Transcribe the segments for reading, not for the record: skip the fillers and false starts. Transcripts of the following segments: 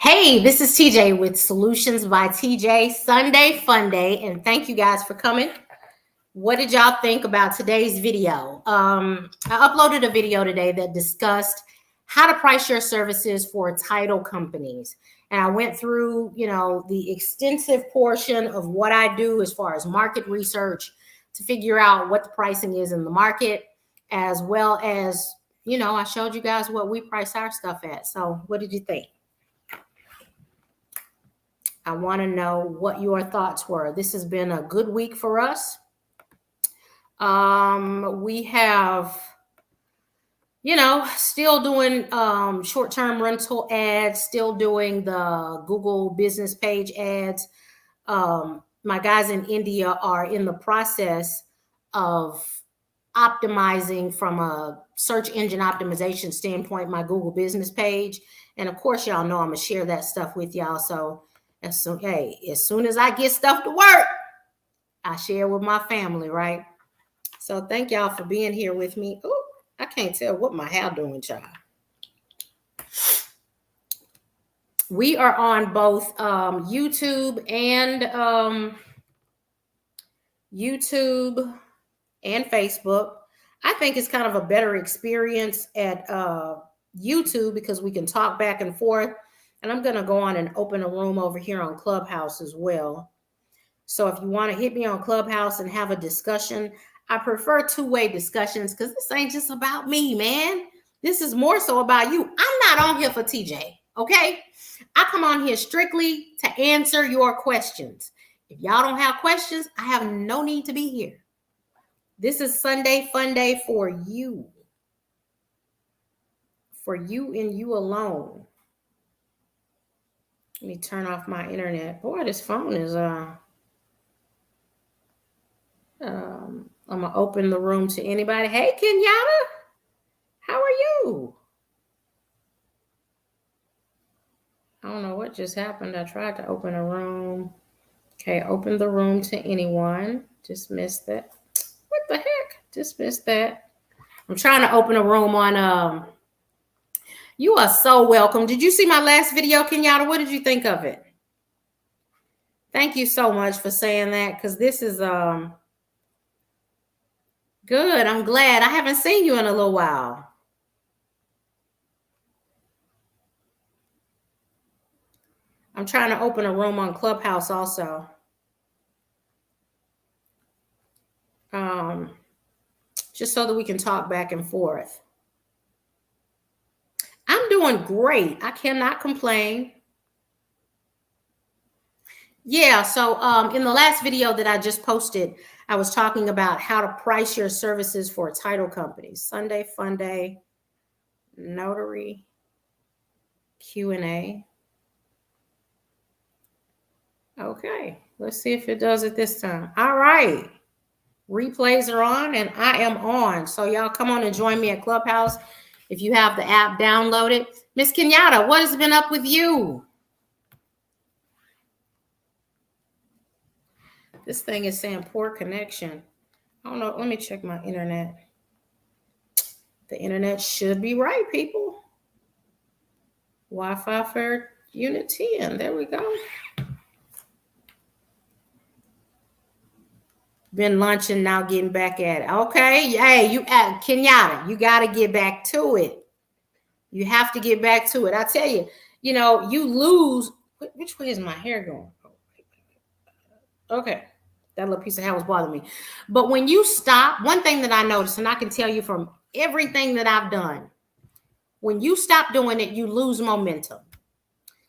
Hey, this is TJ with Solutions by TJ, Sunday Fun Day, and thank you guys for coming. What did y'all think about today's video? I uploaded a video today that discussed how to price your services for title companies. And I went through, the extensive portion of what I do as far as market research to figure out what the pricing is in the market, as well as, I showed you guys what we price our stuff at. So what did you think? I want to know what your thoughts were. This has been a good week for us. We have, still doing short-term rental ads, still doing the Google business page ads. My guys in India are in the process of optimizing from a search engine optimization standpoint my Google business page. And of course, y'all know I'm going to share that stuff with y'all. So as soon as I get stuff to work, I share with my family, right? So thank y'all for being here with me. Oh, I can't tell what my hair doing, child. We are on both YouTube and Facebook. I think it's kind of a better experience at YouTube because we can talk back and forth. And I'm going to go on and open a room over here on Clubhouse as well. So if you want to hit me on Clubhouse and have a discussion, I prefer two-way discussions because this ain't just about me, man. This is more so about you. I'm not on here for TJ, okay? I come on here strictly to answer your questions. If y'all don't have questions, I have no need to be here. This is Sunday Fun Day for you. For you and you alone. Let me turn off my internet. Boy, this phone is I'm gonna open the room to anybody. Hey, Kenyatta, how are you? I don't know what just happened. I tried to open a room. Okay, open the room to anyone. Just missed that. What the heck? Just missed that. I'm trying to open a room on you are so welcome. Did you see my last video, Kenyatta? What did you think of it? Thank you so much for saying that, because this is good. I'm glad. I haven't seen you in a little while. I'm trying to open a room on Clubhouse also. Just so that we can talk back and forth. I'm doing great. I cannot complain. Yeah, so in the last video that I just posted, I was talking about how to price your services for title companies. Sunday Fun Day Notary Q&A. Okay, let's see if it does it this time. All right. Replays are on and I am on. So y'all come on and join me at Clubhouse if you have the app downloaded. Miss Kenyatta, what has been up with you? This thing is saying poor connection. I don't know. Let me check my internet. The internet should be right, people. Wi-Fi for Unit 10. There we go. Been lunching, now getting back at it. Okay. Hey, Kenyatta, you got to get back to it. You have to get back to it. I tell you, you lose. Which way is my hair going? Okay. That little piece of hair was bothering me. But when you stop, one thing that I noticed, and I can tell you from everything that I've done, when you stop doing it, you lose momentum.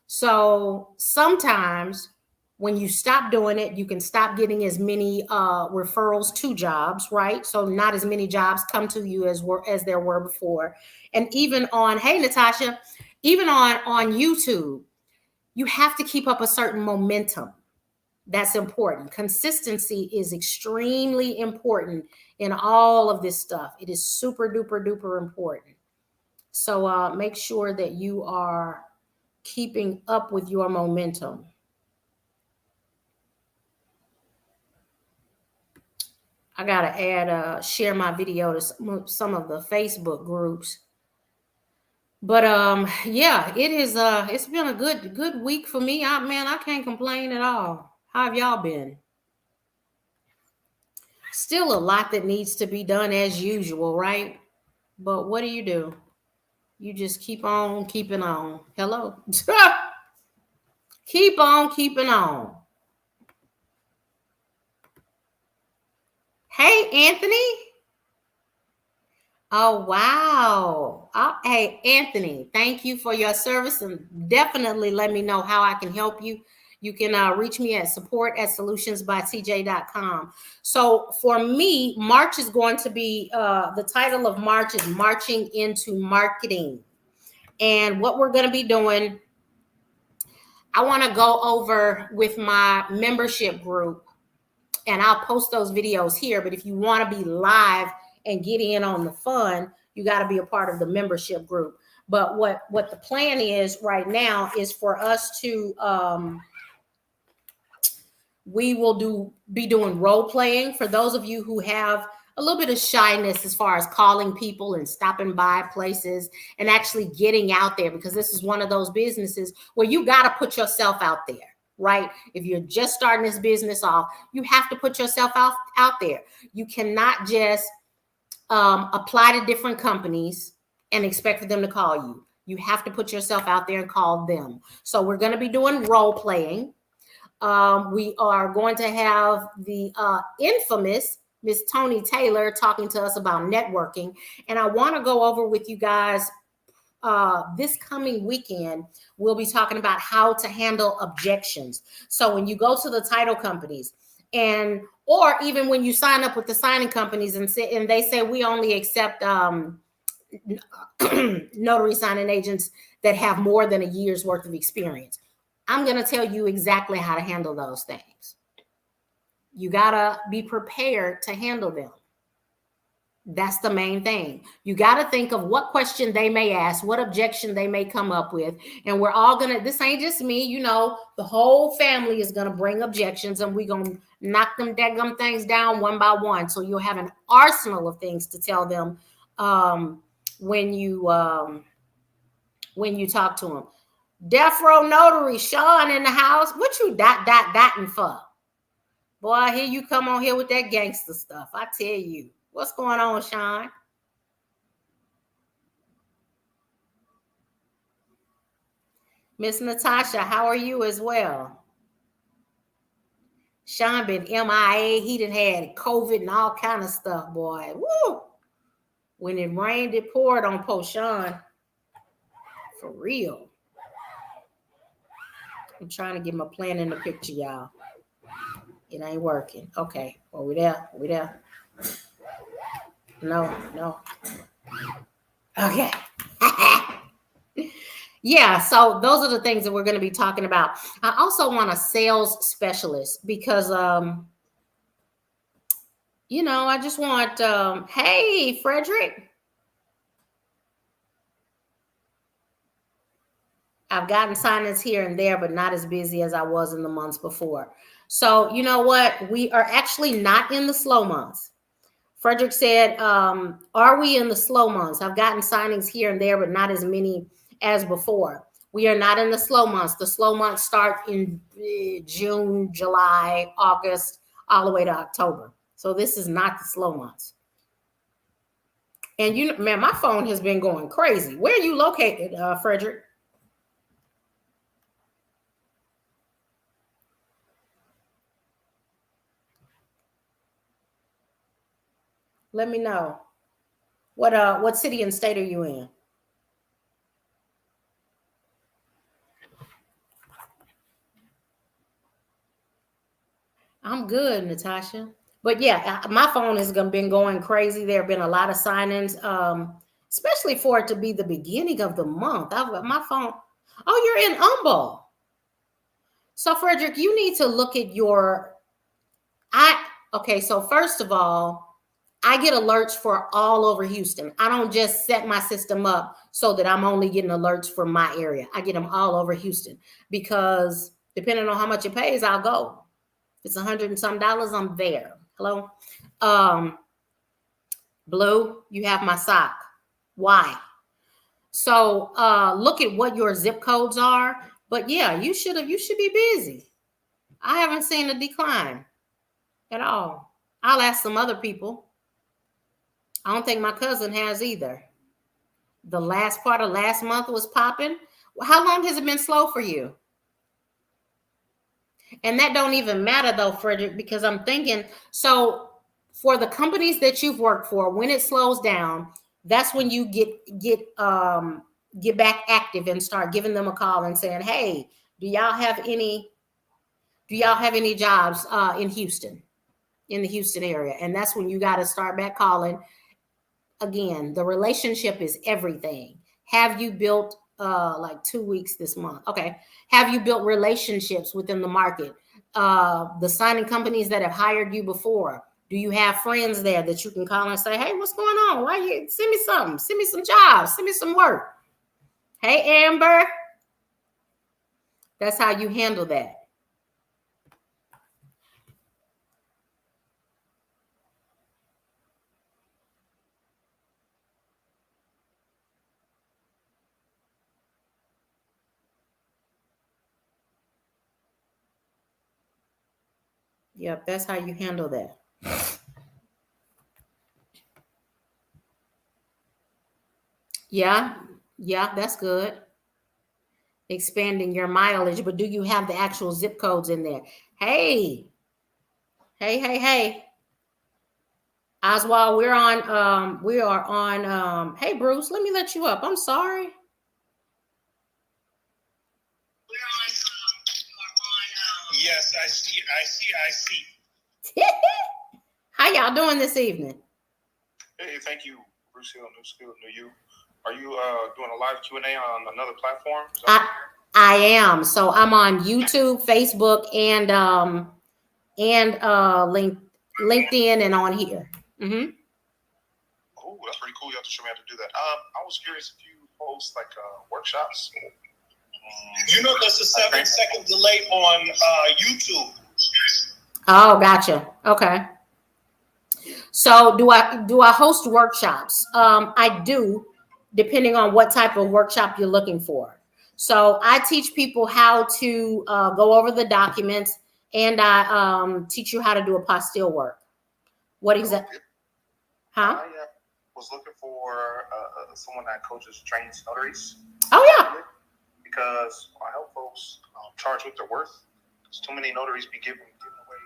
So sometimes when you stop doing it, you can stop getting as many referrals to jobs, right? So not as many jobs come to you as there were before. And even on, hey, Natasha, even on YouTube, you have to keep up a certain momentum. That's important. Consistency is extremely important in all of this stuff. It is super duper duper important. So make sure that you are keeping up with your momentum. I got to share my video to some of the Facebook groups. But yeah, it is it's been a good week for me. I can't complain at all. How have y'all been? Still a lot that needs to be done as usual, right? But what do? You just keep on keeping on. Hello. Keep on keeping on. Hey, Anthony. Oh, wow. Hey, Anthony, thank you for your service, and definitely let me know how I can help you. You can reach me at support@solutionsbytj.com. So for me, March is going to be, the title of March is Marching into Marketing. And what we're going to be doing, I want to go over with my membership group, and I'll post those videos here. But if you want to be live and get in on the fun, you got to be a part of the membership group. But what the plan is right now is for us to we will be doing role playing for those of you who have a little bit of shyness as far as calling people and stopping by places and actually getting out there, because this is one of those businesses where you got to put yourself out there. Right? If you're just starting this business off, you have to put yourself out there. You cannot just apply to different companies and expect for them to call you. You have to put yourself out there and call them. So we're going to be doing role playing. We are going to have the infamous Miss Tony Taylor talking to us about networking. And I want to go over with you guys this coming weekend. We'll be talking about how to handle objections. So when you go to the title companies, or even when you sign up with the signing companies and they say we only accept notary signing agents that have more than a year's worth of experience, I'm going to tell you exactly how to handle those things. You got to be prepared to handle them. That's the main thing. You got to think of what question they may ask, what objection they may come up with. And we're all going to, this ain't just me, the whole family is going to bring objections, and we're going to knock them daggum things down one by one. So you'll have an arsenal of things to tell them when you talk to them. Death Row Notary, Sean in the house. What you dotting for? Boy, here you come on here with that gangster stuff. I tell you. What's going on, Sean? Miss Natasha, how are you as well? Sean been MIA. He done had COVID and all kind of stuff, boy. Woo! When it rained, it poured on poor Sean. For real. I'm trying to get my plan in the picture, y'all. It ain't working. Okay. Well, we there. No. Okay. Yeah, so those are the things that we're going to be talking about. I also want a sales specialist because, I just want, hey, Frederick. I've gotten signings here and there, but not as busy as I was in the months before. So you know what? We are actually not in the slow months. Frederick said, are we in the slow months? I've gotten signings here and there, but not as many as before. We are not in the slow months. The slow months start in June, July, August, all the way to October. So this is not the slow months. And man, my phone has been going crazy. Where are you located, Frederick? Let me know. What city and state are you in? I'm good, Natasha. But yeah, my phone has been going crazy. There have been a lot of signings, especially for it to be the beginning of the month. My phone. Oh, you're in Humble. So, Frederick, you need to look at okay, so first of all, I get alerts for all over Houston. I don't just set my system up so that I'm only getting alerts for my area. I get them all over Houston because depending on how much it pays, I'll go. If it's $100 and some, I'm there. Hello? Blue, you have my sock. Why? So look at what your zip codes are. But yeah, you should be busy. I haven't seen a decline at all. I'll ask some other people. I don't think my cousin has either. The last part of last month was popping. How long has it been slow for you? And that don't even matter though, Frederick, because I'm thinking, so for the companies that you've worked for, when it slows down, that's when you get back active and start giving them a call and saying, hey, do y'all have any jobs in Houston, in the Houston area? And that's when you got to start back calling. Again, the relationship is everything. Have you built like 2 weeks this month? Okay. Have you built relationships within the market? The signing companies that have hired you before, do you have friends there that you can call and say, hey, what's going on? Why you send me something? Send me some jobs. Send me some work. Hey, Amber. That's how you handle that. Yep, that's how you handle that. Yeah, that's good. Expanding your mileage, but do you have the actual zip codes in there? Hey. Oswald, we are on, hey, Bruce, let me let you up. I'm sorry. Yes, I see. How y'all doing this evening? Hey, thank you, Bruce Hill, New Skill, New You. Are you doing a live Q&A on another platform? I am. So I'm on YouTube, Facebook, and LinkedIn, and on here. Mm-hmm. Oh, that's pretty cool. You have to show me how to do that. I was curious if you post like workshops. You know, there's a 7-second delay on YouTube. Oh, gotcha. Okay. So do I host workshops? I do, depending on what type of workshop you're looking for. So I teach people how to go over the documents, and I teach you how to do apostille work. What exactly? Huh? I was looking for someone that coaches, trains notaries. Oh, yeah. Because I help folks charge what they're worth. Because too many notaries be giving away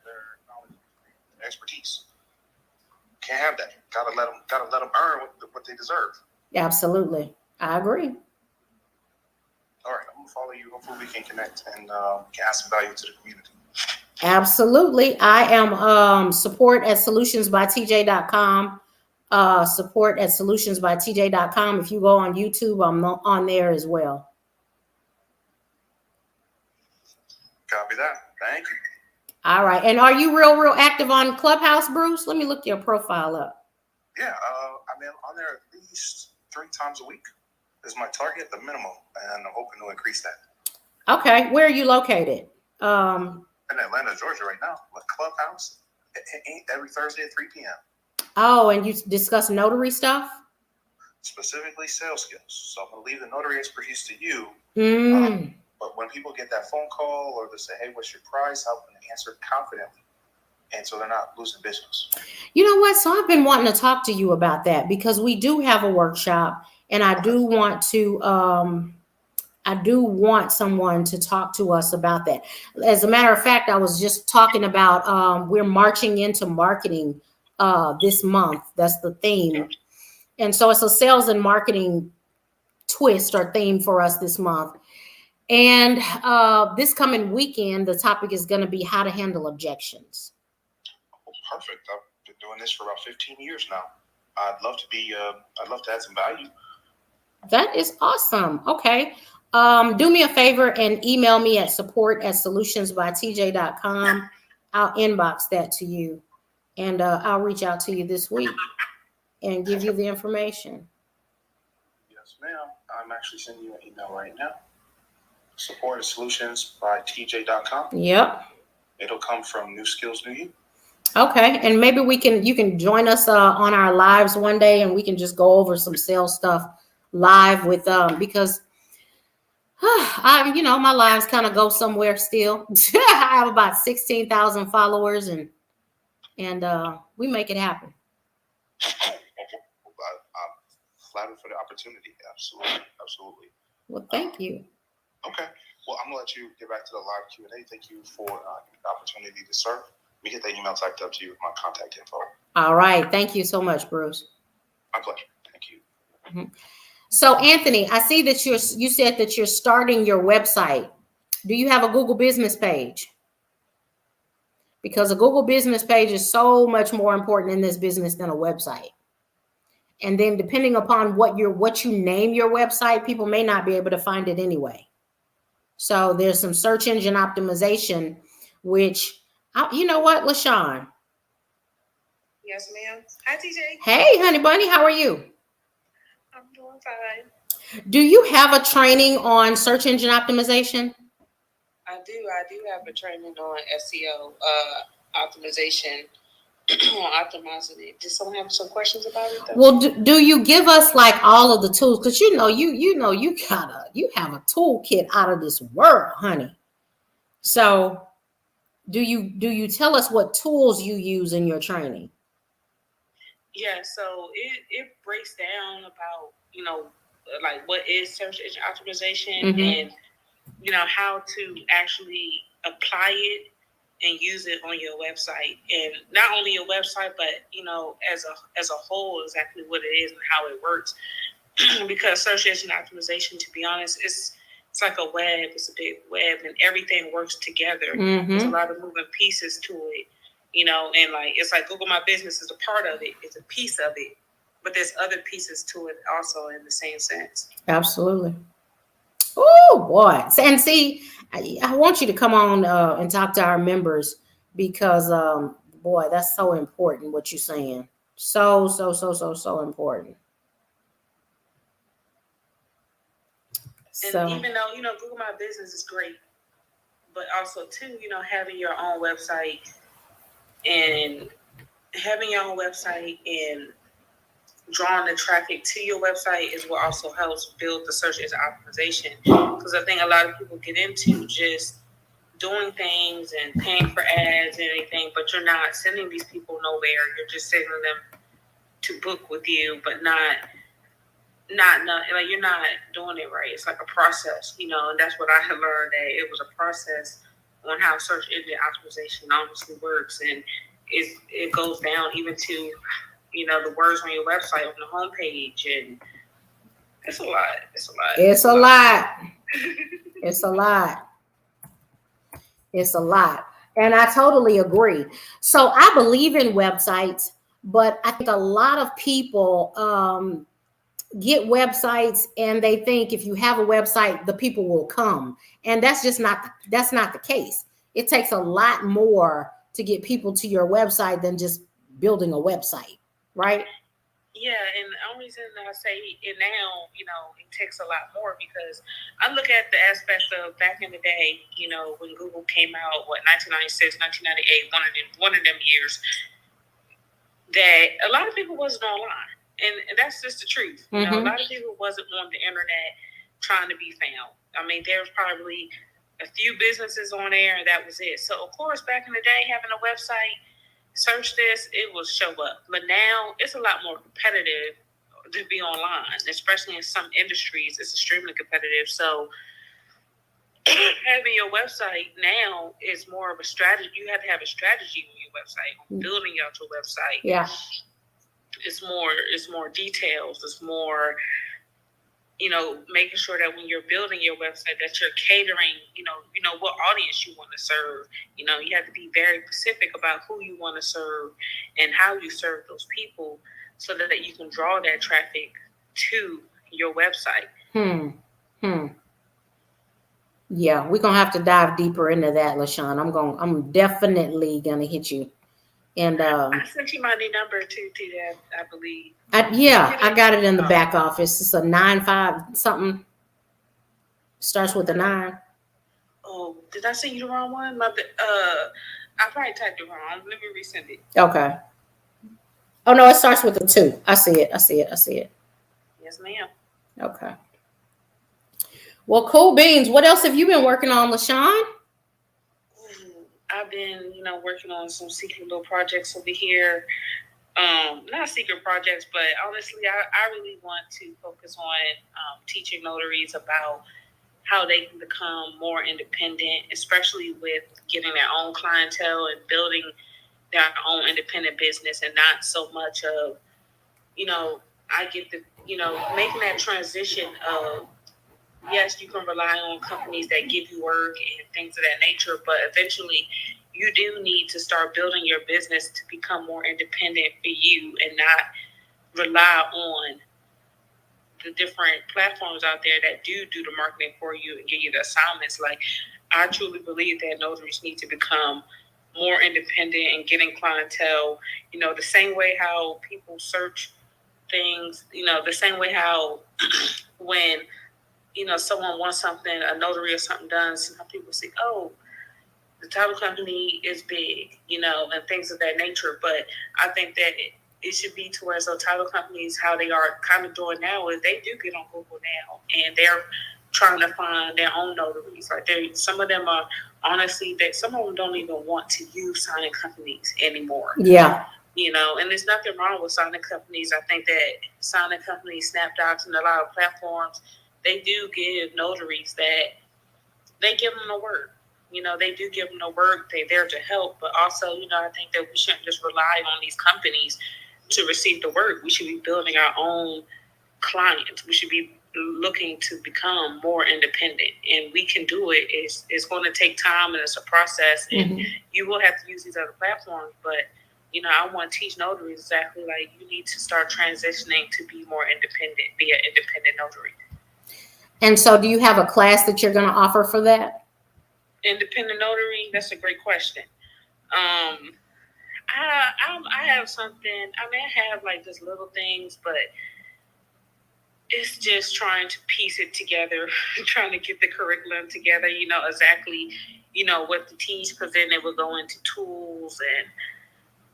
their knowledge and expertise. Can't have that. Gotta let them earn what they deserve. Absolutely, I agree. All right, I'm gonna follow you. Hopefully, we can connect and can add some value to the community. Absolutely, I am support at solutionsbytj.com. Support at solutionsbytj.com. If you go on YouTube, I'm on there as well. Copy that. Thank you. All right. And are you real active on Clubhouse, Bruce? Let me look your profile up. Yeah, I'm on there at least 3 times a week. Is my target, the minimum, and I'm hoping to increase that. Okay. Where are you located? In Atlanta, Georgia right now. With Clubhouse, every Thursday at 3 p.m. Oh, and you discuss notary stuff? Specifically sales skills. So I'm going to leave the notary expertise to you. But when people get that phone call or they say, hey, what's your price? I'm going to answer confidently. And so they're not losing business. You know what? So I've been wanting to talk to you about that, because we do have a workshop, and I do want someone to talk to us about that. As a matter of fact, I was just talking about we're marching into marketing this month. That's the theme. And so it's a sales and marketing twist or theme for us this month. And this coming weekend, the topic is going to be how to handle objections. Oh, perfect. I've been doing this for about 15 years now. I'd love to add some value. That is awesome. Okay. Do me a favor and email me at support@solutionsbytj.com. I'll inbox that to you, and I'll reach out to you this week and give you the information. Yes, ma'am. I'm actually sending you an email right now. Support@solutionsbytj.com. Yep. It'll come from New Skills, New You. Okay, and maybe you can join us on our lives one day, and we can just go over some sales stuff live with because my lives kind of go somewhere still. I have about 16,000 followers, and we make it happen. I'm flattered for the opportunity. Absolutely. Well, thank you. Okay. Well, I'm gonna let you get back to the live Q&A. Thank you for the opportunity to serve. We get the email typed up to you with my contact info. All right. Thank you so much, Bruce. My pleasure. Thank you. Mm-hmm. So, Anthony, I see that you said that you're starting your website. Do you have a Google business page? Because a Google business page is so much more important in this business than a website. And then depending upon what you name your website, people may not be able to find it anyway. So there's some search engine optimization, which, you know what, LaShawn? Yes, ma'am. Hi, TJ. Hey, honey bunny, how are you? I'm doing fine. Do you have a training on search engine optimization? I do have a training on SEO optimization, on optimizing it. Does someone have some questions about it, though? Well, do you give us like all of the tools? Because you have a toolkit out of this world, honey. So do you tell us what tools you use in your training? Yeah, so it breaks down about, like what is search engine optimization, Mm-hmm. and how to actually apply it and use it on your website, and not only your website, but as a whole, exactly what it is and how it works. Because search engine optimization, to be honest, it's like a web. It's a big web, and everything works together. Mm-hmm. There's a lot of moving pieces to it, and it's like Google My Business is a part of it. It's a piece of it, but there's other pieces to it also in the same sense. Absolutely. Oh boy. And see, I want you to come on and talk to our members, because boy, that's so important what you're saying. So important. And even though Google My Business is great, but also too, having your own website and drawing the traffic to your website is what also helps build the search engine optimization. Because I think a lot of people get into just doing things and paying for ads and anything, but you're not sending these people nowhere. You're just sending them to book with you, but not like you're not doing it right. It's like a process, and that's what I had learned, that it was a process on how search engine optimization honestly works, and it goes down even to the words on your website on the homepage, and it's a lot. It's a lot. It's a lot. It's a lot. It's a lot. And I totally agree. So I believe in websites, but I think a lot of people get websites and they think if you have a website, the people will come. And that's not the case. It takes a lot more to get people to your website than just building a website, right? Yeah, and the only reason I say it now, it takes a lot more, because I look at the aspect of back in the day, when Google came out, 1996, 1998, one of them years, that a lot of people wasn't online. And that's just the truth. Mm-hmm. A lot of people wasn't on the internet trying to be found. I mean, there was probably a few businesses on there, and that was it. So, of course, back in the day, having a website, search this, it will show up. But now it's a lot more competitive to be online, especially in some industries. It's extremely competitive. So having your website now is more of a strategy. You have to have a strategy on your website, on building out your website. Yeah. It's more details. It's more, making sure that when you're building your website, that you're catering, what audience you want to serve. You have to be very specific about who you want to serve and how you serve those people, so that you can draw that traffic to your website. Yeah, we're gonna have to dive deeper into that, LaShawn. I'm definitely gonna hit you. And I sent you my new number too, I believe. I got it in the back office. It's a 95 something. Starts with a 9. Oh, did I send you the wrong one? I probably typed it wrong. Let me resend it. Okay. Oh no, it starts with a 2. I see it. Yes, ma'am. Okay. Well, cool beans. What else have you been working on, LaShawn? I've been, working on some secret little projects over here. Not secret projects, but honestly, I really want to focus on teaching notaries about how they can become more independent, especially with getting their own clientele and building their own independent business, and not so much of, I get the, making that transition of, yes, you can rely on companies that give you work and things of that nature, but eventually you do need to start building your business to become more independent for you and not rely on the different platforms out there that do the marketing for you and give you the assignments. Like, I truly believe that notaries need to become more independent and getting clientele, the same way how people search things, the same way how when someone wants something, a notary or something done, some people say, oh, the title company is big, and things of that nature. But I think that it should be to where so title companies, how they are kind of doing now is they do get on Google now, and they're trying to find their own notaries. Like, some of them are honestly that some of them don't even want to use signing companies anymore. Yeah. And there's nothing wrong with signing companies. I think that signing companies, SnapDocs, and a lot of platforms, they do give notaries that they give them the work. They do give them the work. They're there to help. But also, I think that we shouldn't just rely on these companies to receive the work. We should be building our own clients. We should be looking to become more independent. And we can do it. It's going to take time, and it's a process. And you will have to use these other platforms. But, I want to teach notaries exactly like you need to start transitioning to be more independent, be an independent notary. And so do you have a class that you're going to offer for that? Independent notary, that's a great question. I have something. I have like just little things, but it's just trying to piece it together, trying to get the curriculum together, exactly, what to teach, because then it will go into tools, and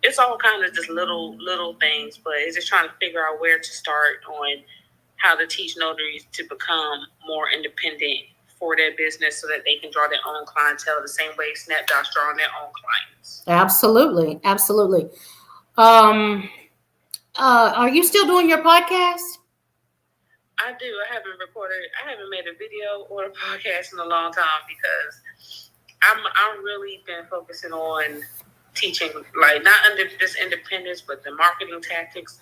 it's all kind of just little things, but it's just trying to figure out where to start on how to teach notaries to become more independent for their business so that they can draw their own clientele the same way SnapDocs drawing their own clients. Absolutely. Are you still doing your podcast? I do. I haven't made a video or a podcast in a long time because I'm really been focusing on teaching, like, not under this independence, but the marketing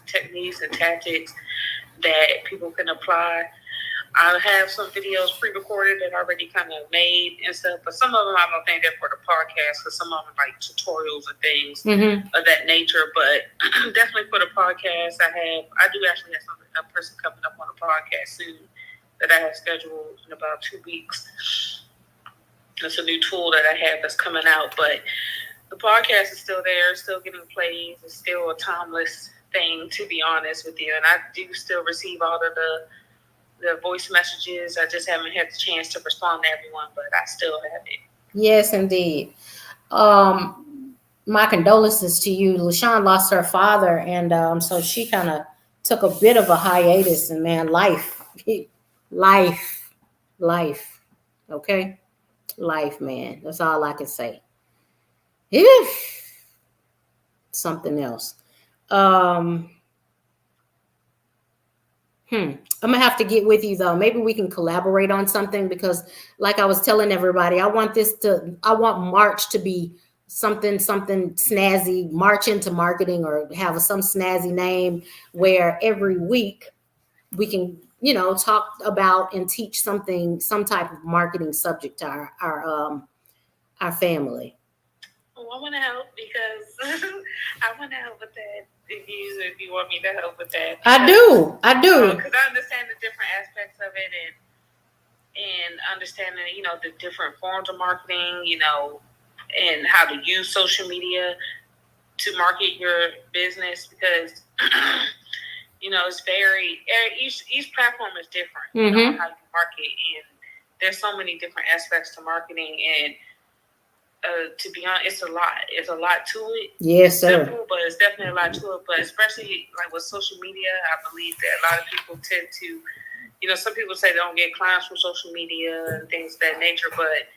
techniques and tactics that people can apply. I have some videos pre-recorded that I already kind of made and stuff, but some of them I don't think they're for the podcast, because some of them like tutorials and things of that nature. But definitely for the podcast, I do actually have a person coming up on a podcast soon that I have scheduled in about 2 weeks. It's a new tool that I have that's coming out, but the podcast is still there, still getting plays. It's still a timeless thing, to be honest with you. And I do still receive all of the voice messages. I just haven't had the chance to respond to everyone, but I still have it. Yes, indeed. My condolences to you. LaShawn lost her father, and so she kind of took a bit of a hiatus. And man, life, okay? Life, man. That's all I can say. Something else. I'm gonna have to get with you though. Maybe we can collaborate on something, because like I was telling everybody, I want March to be something snazzy, March into marketing, or have some snazzy name where every week we can, talk about and teach some type of marketing subject to our family. Well, I want to help, because I want to help with that. If you want me to help with that, I do. Because I understand the different aspects of it, and understanding, the different forms of marketing, and how to use social media to market your business, because it's very, each platform is different, on how you market, and there's so many different aspects to marketing, and to be honest, it's a lot to it. Yes, sir. Simple, but it's definitely a lot to it. But especially like with social media, I believe that a lot of people tend to some people say they don't get clients from social media and things of that nature, but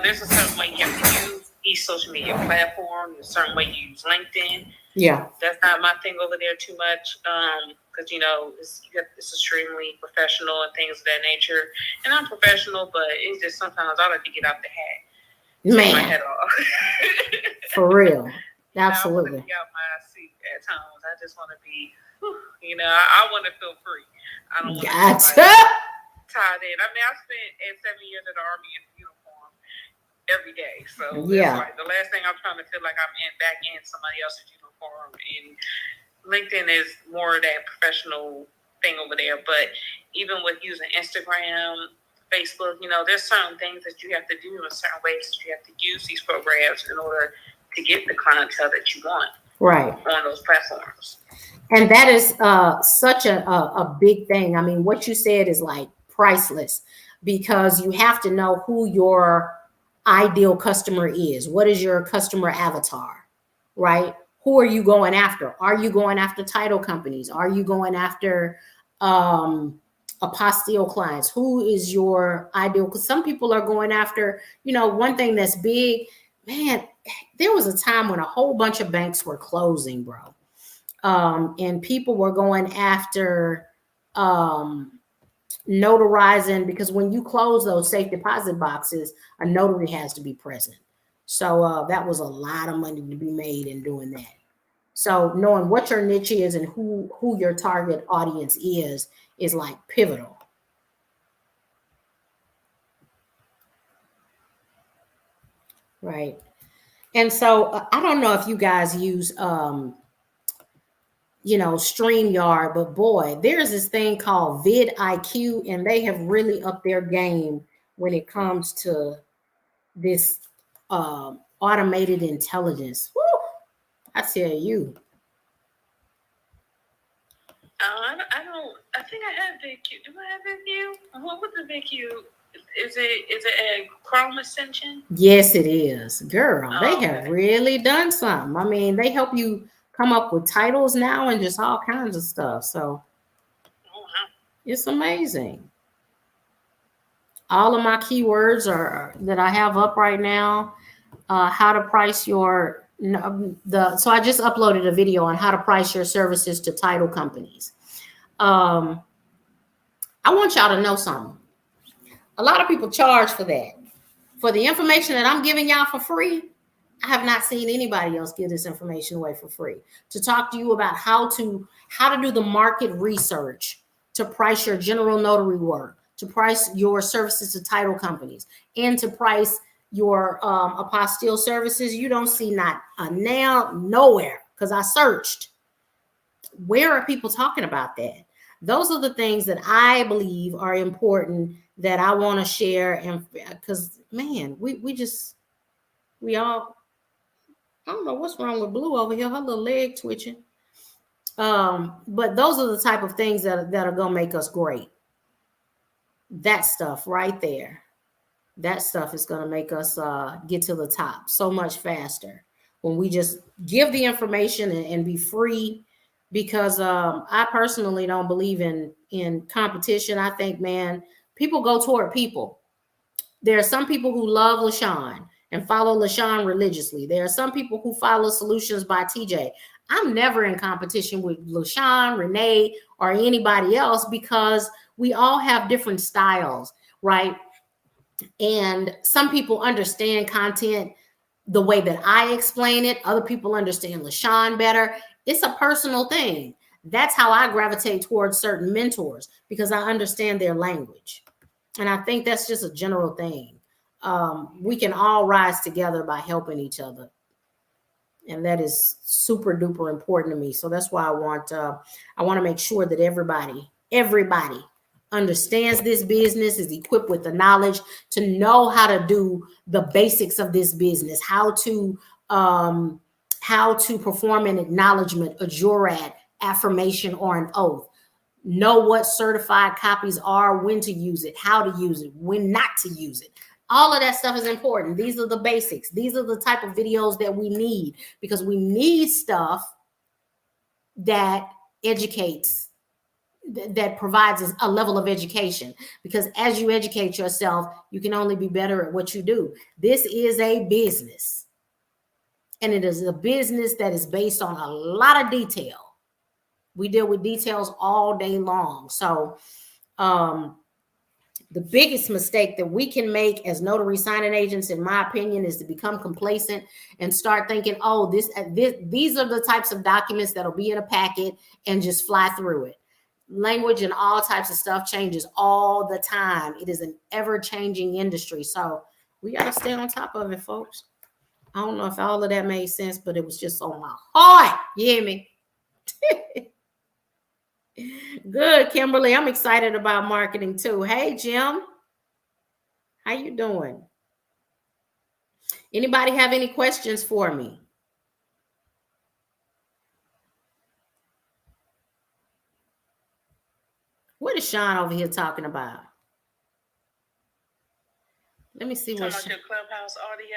there's a certain way you have to use each social media platform. There's a certain way you use LinkedIn. Yeah. That's not my thing over there too much, because it's extremely professional and things of that nature. And I'm professional, but it's just sometimes I like to get out the hat, take my head off. For real, absolutely. I want to get out my seat at times. I just want to be, I want to feel free. I don't want to be tied in. I mean, I spent 7 years in the Army in uniform every day, so yeah. It's like the last thing I'm trying to feel like I'm back in somebody else's uniform. And LinkedIn is more of that professional thing over there. But even with using Instagram, Facebook, there's certain things that you have to do in certain ways that you have to use these programs in order to get the clientele that you want on those platforms. And that is such a big thing. I mean, what you said is like priceless, because you have to know who your ideal customer is. What is your customer avatar, right? Who are you going after? Are you going after title companies? Are you going after apostille clients? Who is your ideal? Because some people are going after, one thing that's big, man, there was a time when a whole bunch of banks were closing, bro. And people were going after notarizing, because when you close those safe deposit boxes, a notary has to be present. So that was a lot of money to be made in doing that. So knowing what your niche is and who your target audience is like pivotal. Right. And so I don't know if you guys use StreamYard, but boy, there's this thing called vidIQ, and they have really upped their game when it comes to this automated intelligence. Woo, I tell you. I think I have VidIQ. Do I have VidIQ? What was the VidIQ? Is it a Chrome extension? Yes, it is. Girl, they have really done something. I mean, they help you come up with titles now and just all kinds of stuff. So it's amazing. All of my keywords are that I have up right now. How to price your so I just uploaded a video on how to price your services to title companies. I want y'all to know something. A lot of people charge for that. For the information that I'm giving y'all for free, I have not seen anybody else give this information away for free. To talk to you about how to do the market research, to price your general notary work, to price your services to title companies, and to price your apostille services. You don't see not a nail nowhere, because I searched. Where are people talking about that? Those are the things that I believe are important that I want to share. And because, man, we all, I don't know what's wrong with Blue over here. Her little leg twitching. But those are the type of things that are going to make us great. That stuff right there. That stuff is going to make us get to the top so much faster when we just give the information and be free. Because I personally don't believe in competition. I think, man, people go toward people. There are some people who love LaShawn and follow LaShawn religiously. There are some people who follow Solutions by TJ. I'm never in competition with LaShawn, Renee, or anybody else, because we all have different styles, right? And some people understand content the way that I explain it. Other people understand LaShawn better. It's a personal thing. That's how I gravitate towards certain mentors, because I understand their language. And I think that's just a general thing. We can all rise together by helping each other. And that is super duper important to me. So that's why I want to make sure that everybody understands this business, is equipped with the knowledge to know how to do the basics of this business, how to perform an acknowledgement, a jurat, affirmation, or an oath. Know what certified copies are, when to use it, how to use it, when not to use it. All of that stuff is important. These are the basics. These are the type of videos that we need, because we need stuff that educates that provides a level of education, because as you educate yourself, you can only be better at what you do. This is a business, and it is a business that is based on a lot of detail. We deal with details all day long. So the biggest mistake that we can make as notary signing agents, in my opinion, is to become complacent and start thinking, oh, these are the types of documents that'll be in a packet, and just fly through it. Language and all types of stuff changes all the time. It is an ever-changing industry. So we got to stay on top of it, folks. I don't know if all of that made sense, but it was just on my heart. You hear me? Good, Kimberly. I'm excited about marketing too. Hey, Jim. How you doing? Anybody have any questions for me? What is Sean over here talking about? Let me see what your Clubhouse audio.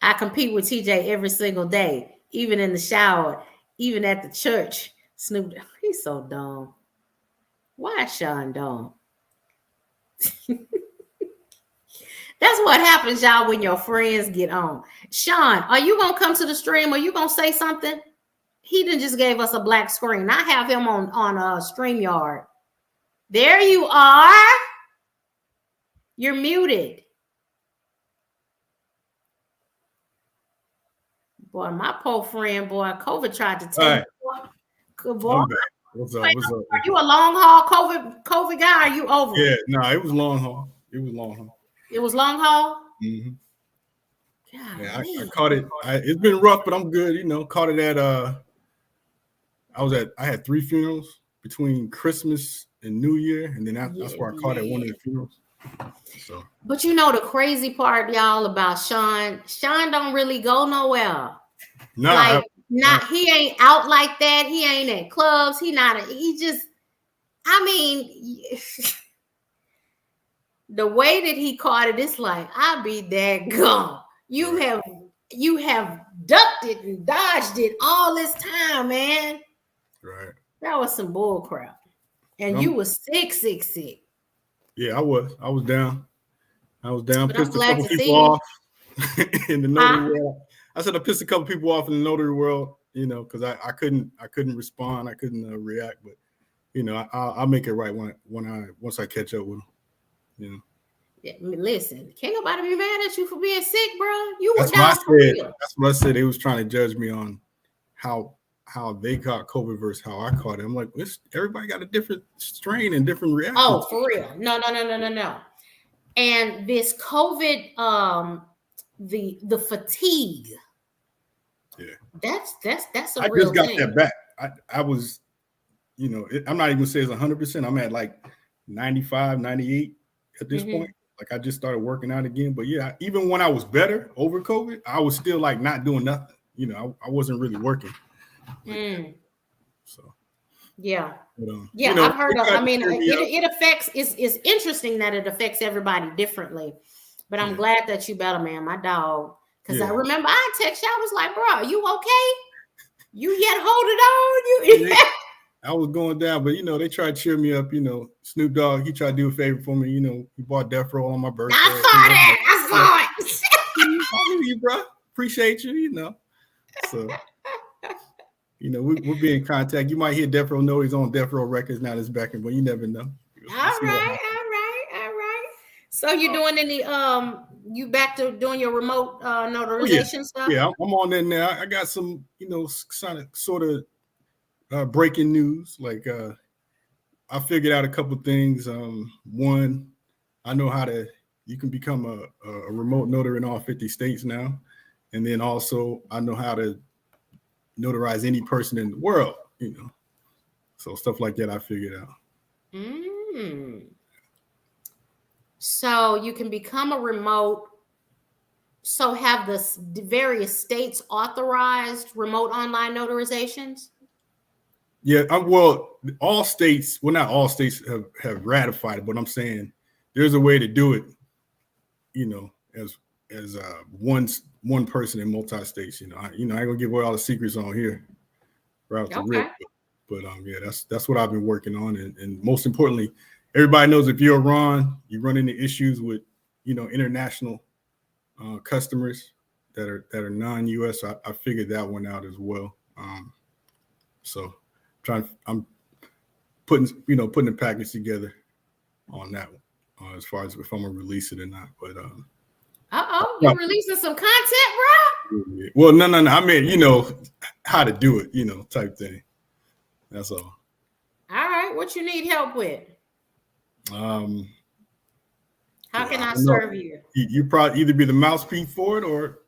I compete with TJ every single day, even in the shower, even at the church. Snoop, he's so dumb. Why is Sean dumb? That's what happens, y'all, when your friends get on. Sean, are you going to come to the stream? Are you going to say something? He done just gave us a black screen. I have him on StreamYard. There you are. You're muted. Boy, my poor friend, boy, COVID tried to take me. Good boy. What's up? Are you a long haul COVID guy? Or are you over? Yeah, no, it was long haul. It was long haul. It was long haul? Mm-hmm. Yeah, I caught it. It's been rough, but I'm good. You know, caught it at I had 3 funerals between Christmas and New Year, and then that's where I caught at one of the funerals. So, but you know the crazy part, y'all, about Sean don't really go nowhere. No, like he ain't out like that. He ain't at clubs. He just, I mean, the way that he caught it, it's like, I'll be that gum. You have ducked it and dodged it all this time, man. Right. That was some bull crap. And you was sick. Yeah, I was down. But pissed a couple people off in the notary world. I said I pissed a couple people off in the notary world, you know, because I couldn't respond. I couldn't react. But, you know, I'll make it right once I catch up with them. You know. Yeah, listen, can't nobody be mad at you for being sick, bro. You were That's down for real. That's what I said. They was trying to judge me on how they caught COVID versus how I caught it. I'm like, everybody got a different strain and different reaction. Oh, for real? No. And this COVID, the fatigue. Yeah, that's a I real just got thing. that back. I was, you know, I'm not even saying it's 100%. I'm at like 95, 98 at this point. Like I just started working out again. But yeah, even when I was better over COVID, I was still like not doing nothing. You know, I wasn't really working. So yeah. But, yeah, you know, I've heard of. I mean, it affects. It's interesting that it affects everybody differently. But I'm glad that you better, man. My dog. Because I remember I text you. I was like, bro, are you okay? You yet holding on? I was going down, but you know, they tried to cheer me up. You know, Snoop Dogg, he tried to do a favor for me. You know, he bought Death Row on my birthday. I saw it. I knew you, bro. Appreciate you. You know, so you know, we'll be in contact. You might hear Death Row know he's on Death Row Records now. That's back, but you never know. All right. So you doing any you back to doing your remote notarization stuff? Yeah, I'm on there now. I got some, you know, sort of breaking news. Like I figured out a couple things. One, I know you can become a remote notary in all 50 states now. And then also I know how to notarize any person in the world, you know. So stuff like that I figured out. So you can become a remote. So have the various states authorized remote online notarizations? Yeah, well, all states, well, not all states have ratified it, but I'm saying there's a way to do it, you know, as one person in multi-states. You know, I ain't gonna give away all the secrets on here right off the rip, But yeah, that's what I've been working on, and most importantly, everybody knows if you're Ron, you run into issues with international customers that are non-US. I figured that one out as well. So I'm putting the package together on that one as far as if I'm gonna release it or not. But you're releasing some content, bro? Well, no. I mean, how to do it, type thing. That's all. All right. What you need help with? How can I serve you? You probably either be the mouthpiece for it or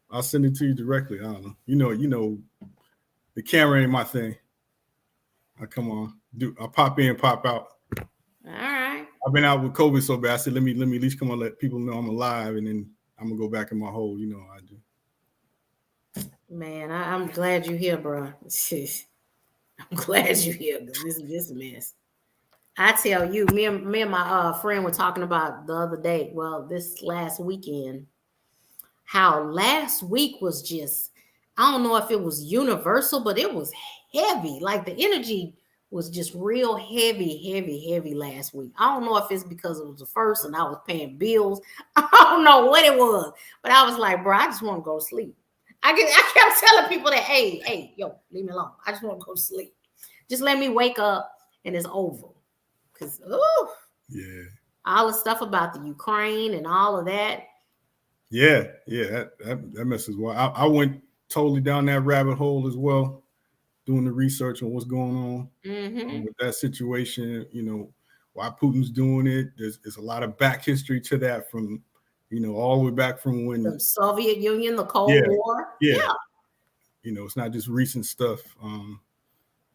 I'll send it to you directly. I don't know. You know, the camera ain't my thing. I come on, I pop in, pop out. All right. I've been out with COVID so bad. I said, let me at least come on, let people know I'm alive, and then I'm gonna go back in my hole. I do. Man, I'm glad you're here, bro. I'm glad you're here because this mess. I tell you, me and my friend were talking about the other day. Well, this last weekend, how last week was just, I don't know if it was universal, but it was heavy. Like the energy was just real heavy last week. I don't know if it's because it was the first and I was paying bills. I don't know what it was, but I was like, bro, I just want to go to sleep. I kept telling people that, hey, yo, leave me alone. I just want to go to sleep. Just let me wake up and it's over. Because, all the stuff about the Ukraine and all of that. Yeah, that messes well. I went totally down that rabbit hole as well, doing the research on what's going on with that situation. Why Putin's doing it. There's a lot of back history to that from, all the way back from when the Soviet Union, the Cold War. Yeah. It's not just recent stuff.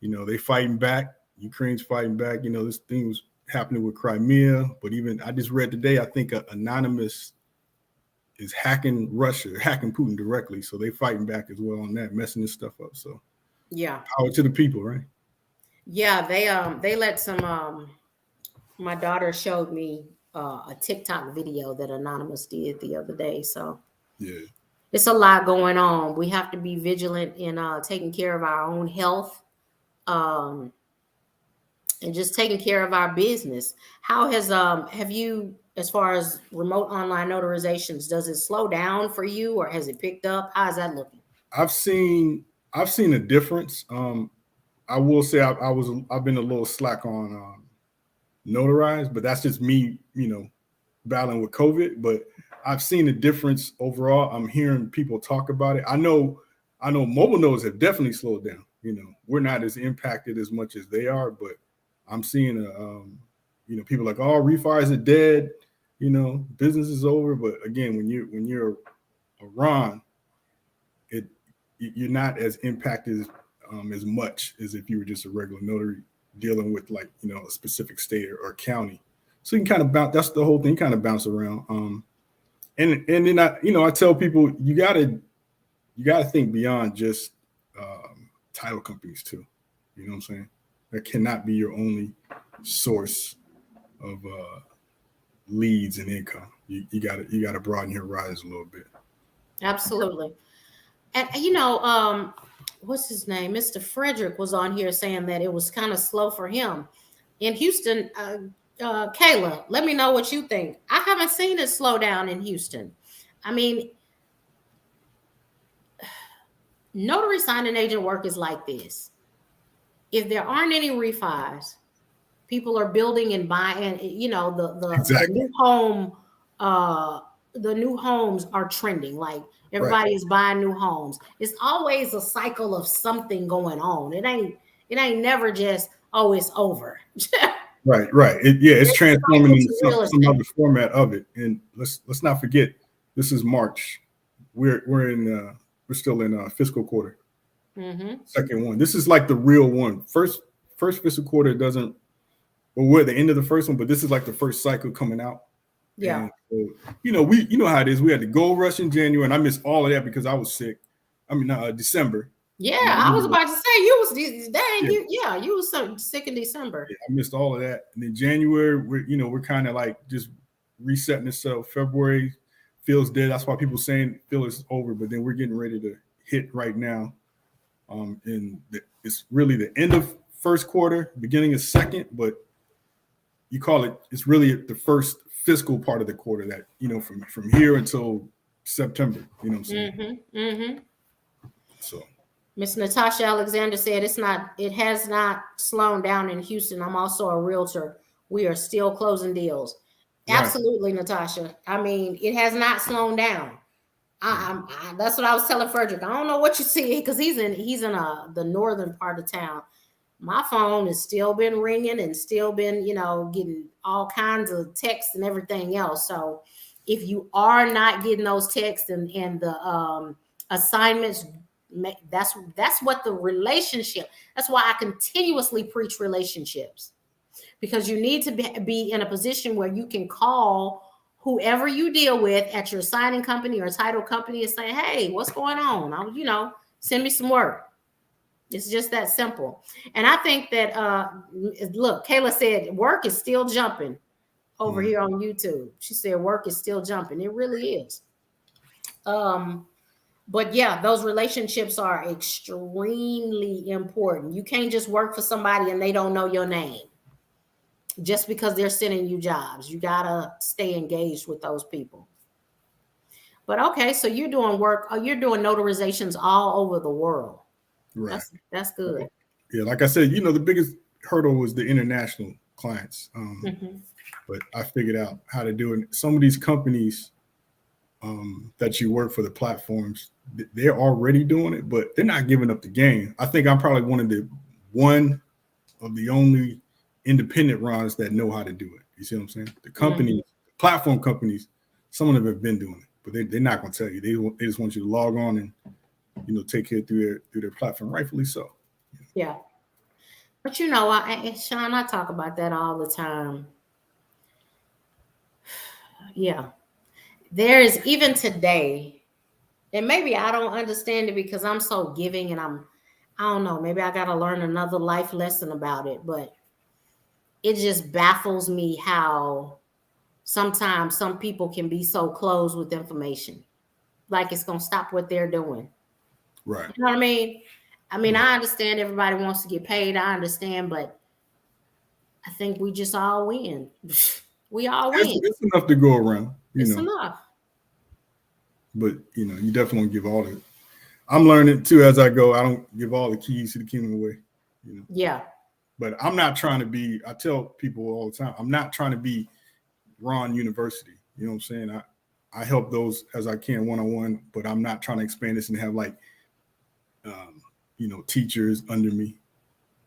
They fighting back. Ukraine's fighting back. This thing was happening with Crimea, but even I just read today, I think Anonymous is hacking Russia, hacking Putin directly. So they fighting back as well on that, messing this stuff up. So power to the people, right? Yeah, they let some my daughter showed me a TikTok video that Anonymous did the other day. So it's a lot going on. We have to be vigilant in taking care of our own health. And just taking care of our business. How has have you, as far as remote online notarizations, does it slow down for you or has it picked up? How's that looking? I've seen a difference. I will say I've been a little slack on notarized, but that's just me, battling with COVID. But I've seen a difference overall. I'm hearing people talk about it. I know mobile nodes have definitely slowed down. We're not as impacted as much as they are, but I'm seeing people like, oh, refis are dead, business is over. But again, when you're a Ron, you're not as impacted as much as if you were just a regular notary dealing with a specific state or county. So you can kind of bounce. That's the whole thing. Kind of bounce around. And then I tell people you gotta think beyond just title companies too. You know what I'm saying? That cannot be your only source of leads and income. You gotta broaden your horizons a little bit. Absolutely. And what's his name? Mr. Frederick was on here saying that it was kind of slow for him in Houston. Kayla, let me know what you think. I haven't seen it slow down in Houston. I mean, notary signing agent work is like this. If there aren't any refis, people are building and buying, the new home, the new homes are trending. Like everybody is buying new homes. It's always a cycle of something going on. It ain't never just, oh, it's over. Right. It's transforming into some other format of it. And let's not forget, this is March. We're still in fiscal quarter. Second one. This is like the real one. First fiscal quarter doesn't. Well, we're at the end of the first one, but this is like the first cycle coming out. Yeah. And so, how it is. We had the gold rush in January, and I missed all of that because I was sick. December. Yeah, I was about to say you was so sick in December. Yeah, I missed all of that. And then January, we're kind of like just resetting itself. February feels dead. That's why people saying feel it's over, but then we're getting ready to hit right now. It's really the end of first quarter, beginning of second, but you call it. It's really the first fiscal part of the quarter that from here until September. You know what I'm saying? So. Miss Natasha Alexander said it has not slowed down in Houston. I'm also a realtor. We are still closing deals. Right. Absolutely, Natasha. I mean, it has not slowed down. That's what I was telling Frederick. I don't know what you see because he's in the northern part of town. My phone has still been ringing and still been, getting all kinds of texts and everything else. So if you are not getting those texts and the assignments, that's what the relationship. That's why I continuously preach relationships, because you need to be in a position where you can call whoever you deal with at your signing company or title company and say, hey, what's going on? Send me some work. It's just that simple. And I think that, look, Kayla said work is still jumping over here on YouTube. She said work is still jumping. It really is. But yeah, those relationships are extremely important. You can't just work for somebody and they don't know your name just because they're sending you jobs. You gotta stay engaged with those people. But okay, so you're doing work, you're doing notarizations all over the world. Right. That's good. Yeah, like I said, the biggest hurdle was the international clients. But I figured out how to do it. Some of these companies that you work for, the platforms, they're already doing it, but they're not giving up the game. I think I'm probably one of the only independent Rons that know how to do it. You see what I'm saying? The companies, platform companies, some of them have been doing it, but they're not going to tell you. They just want you to log on and take care through their platform, rightfully so. Yeah. But Sean, I talk about that all the time. Yeah. There is, even today, and maybe I don't understand it because I'm so giving and I don't know, maybe I got to learn another life lesson about it, but it just baffles me how sometimes some people can be so closed with information. Like it's going to stop what they're doing. Right. You know what I mean? I understand everybody wants to get paid. I understand, but I think we just all win. We all win. It's enough to go around. It's enough. But, you definitely don't give all the. I'm learning too as I go. I don't give all the keys to the kingdom away. Yeah. But I'm not trying to be. I tell people all the time, I'm not trying to be Ron University. You know what I'm saying? I help those as I can one-on-one, but I'm not trying to expand this and have teachers under me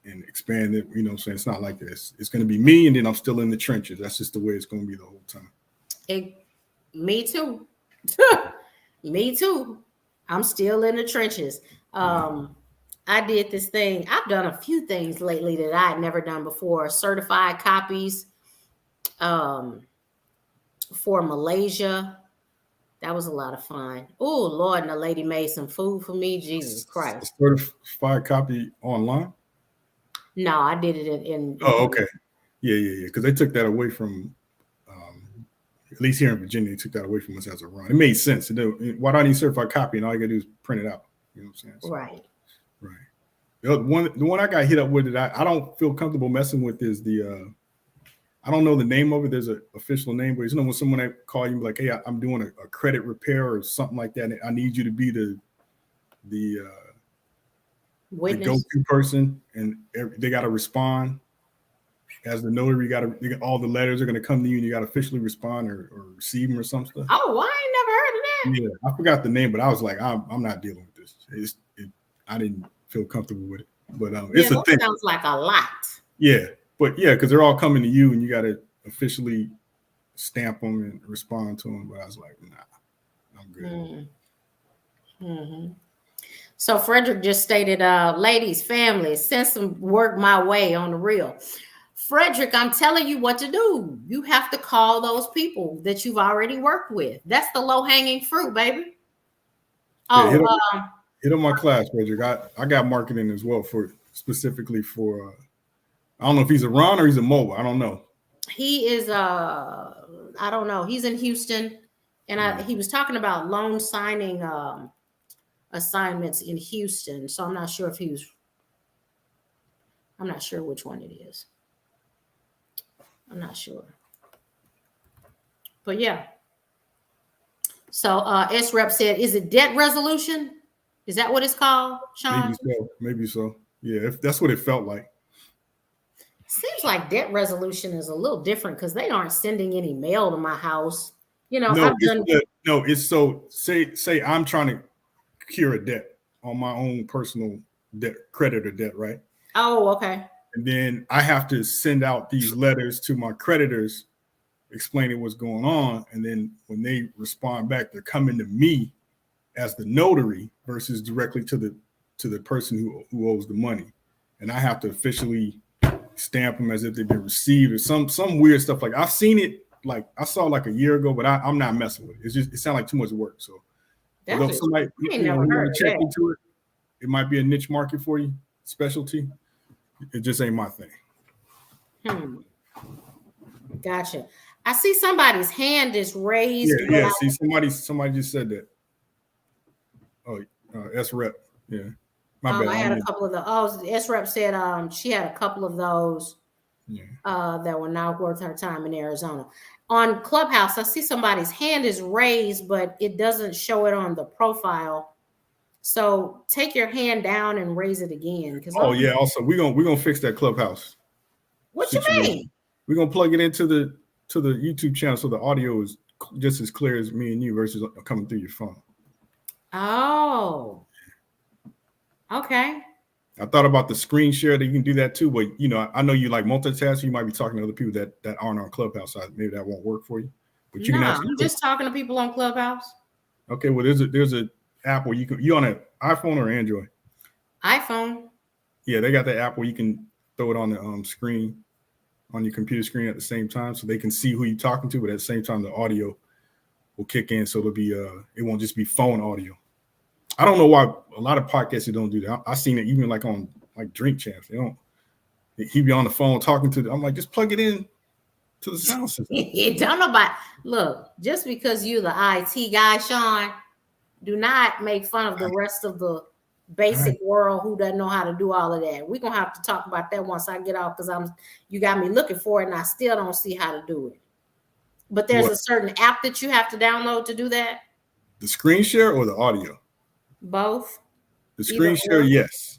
and expand it. You know what I'm saying? It's not like this. It's going to be me, and then I'm still in the trenches. That's just the way it's going to be the whole time. Me too. Me too. I'm still in the trenches. I did this thing. I've done a few things lately that I had never done before. Certified copies for Malaysia. That was a lot of fun. Oh, Lord, and the lady made some food for me. Jesus Christ. Certified copy online? No, I did it in oh, okay. Yeah. Because they took that away from, at least here in Virginia, they took that away from us as a run. It made sense. Why do I need certified copy? And all you got to do is print it out. You know what I'm saying? So, right. The one I got hit up with that I don't feel comfortable messing with is the I don't know the name of it. There's an official name, but when someone that call you like, hey, I'm doing a credit repair or something like that, and I need you to be the go-to person, and they got to respond as the notary. All the letters are going to come to you, and you got to officially respond or receive them or something. Oh, I ain't never heard of that. Yeah, I forgot the name, but I was like, I'm not dealing with this. I didn't feel comfortable with it, but it's a thing. Sounds like a lot. Yeah, but yeah, because they're all coming to you, and you got to officially stamp them and respond to them. But I was like, nah, I'm good. Mm-hmm. So Frederick just stated, ladies, families, send some work my way on the real. Frederick, I'm telling you what to do. You have to call those people that you've already worked with. That's the low-hanging fruit, baby. Hit on my class, Frederick. I got marketing as well specifically for I don't know if he's a Ron or he's a mobile. I don't know. He is I don't know. He's in Houston, and he was talking about loan signing assignments in Houston. So I'm not sure which one it is. I'm not sure. But yeah. So S-Rep said, is it debt resolution? Is that what it's called, Sean? Maybe so. Yeah, if that's what it felt like. Seems like debt resolution is a little different because they aren't sending any mail to my house. You know, it's so say I'm trying to cure a debt on my own personal debt, creditor debt, right? Oh, okay. And then I have to send out these letters to my creditors explaining what's going on. And then when they respond back, they're coming to me as the notary versus directly to the person who owes the money. And I have to officially stamp them as if they've been received or some weird stuff. Like I've seen it, like I saw like a year ago, but I'm not messing with it. It sounds like too much work. So although somebody want to check into it, it might be a niche market for you, specialty. It just ain't my thing. Gotcha. I see somebody's hand is raised. Yeah. See, somebody just said that. Oh, S-Rep. Yeah. My bad. I had a couple of the. Oh, S-Rep said she had a couple of those. Yeah. That were not worth her time in Arizona. On Clubhouse, I see somebody's hand is raised, but it doesn't show it on the profile. So take your hand down and raise it again. Yeah. Also, we're gonna fix that Clubhouse. What you mean? We're gonna plug it into the YouTube channel so the audio is just as clear as me and you versus coming through your phone. Oh. Okay. I thought about the screen share that you can do that too, but I know you like multitask. You might be talking to other people that aren't on Clubhouse, so maybe that won't work for you. But you can actually. I'm just talking to people on Clubhouse. Okay, well there's a app where you on an iPhone or Android? iPhone. Yeah, they got that app where you can throw it on the screen, on your computer screen at the same time, so they can see who you're talking to, but at the same time the audio will kick in, so it'll be it won't just be phone audio. I don't know why a lot of podcasts don't do that. I've seen it even like on like Drink Champs. He be on the phone talking to. I'm like, just plug it in to the sound system. Don't nobody look. Just because you're the IT guy, Sean, do not make fun of the rest of the basic world who doesn't know how to do all of that. We're gonna have to talk about that once I get off because you got me looking for it and I still don't see how to do it. But there's a certain app that you have to download to do that. The screen share or the audio? Both. The screen share, yes.